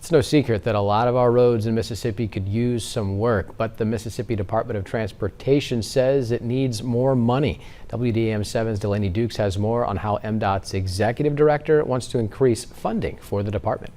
It's no secret that a lot of our roads in Mississippi could use some work, but the Mississippi Department of Transportation says it needs more money. WDAM 7's Delaney Dukes has more on how MDOT's executive director wants to increase funding for the department.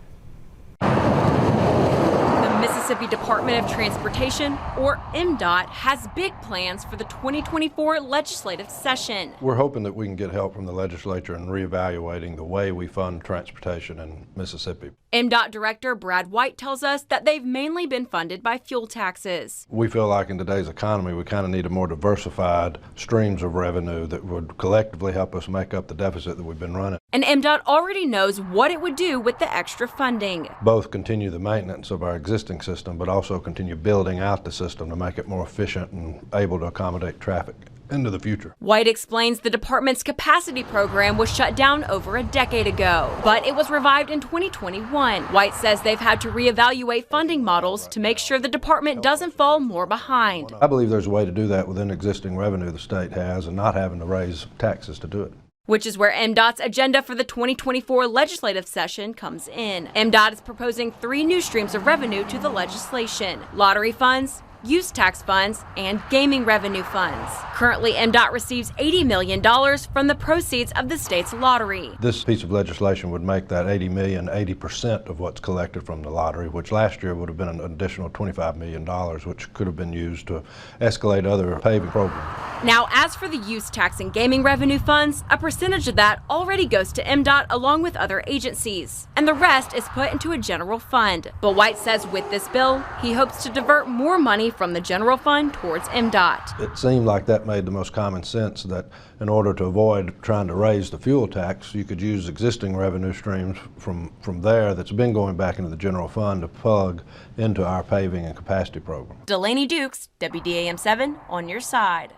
Mississippi Department of Transportation, or MDOT, has big plans for the 2024 legislative session. We're hoping that we can get help from the legislature in reevaluating the way we fund transportation in Mississippi. MDOT Director Brad White tells us that they've mainly been funded by fuel taxes. We feel like in today's economy we kind of need a more diversified streams of revenue that would collectively help us make up the deficit that we've been running. And MDOT already knows what it would do with the extra funding. Both continue the maintenance of our existing system, but also continue building out the system to make it more efficient and able to accommodate traffic into the future. White explains the department's capacity program was shut down over a decade ago, but it was revived in 2021. White says they've had to reevaluate funding models to make sure the department doesn't fall more behind. I believe there's a way to do that within existing revenue the state has and not having to raise taxes to do it. Which is where MDOT's agenda for the 2024 legislative session comes in. MDOT is proposing 3 new streams of revenue to the legislation: lottery funds, use tax funds, and gaming revenue funds. Currently, MDOT receives $80 million from the proceeds of the state's lottery. This piece of legislation would make that $80 million 80% of what's collected from the lottery, which last year would have been an additional $25 million, which could have been used to escalate other paving programs. Now, as for the use tax and gaming revenue funds, a percentage of that already goes to MDOT along with other agencies, and the rest is put into a general fund. But White says with this bill, he hopes to divert more money from the general fund towards MDOT. It seemed like that made the most common sense, that in order to avoid trying to raise the fuel tax, you could use existing revenue streams from there that's been going back into the general fund to plug into our paving and capacity program. Delaney Dukes, WDAM 7, on your side.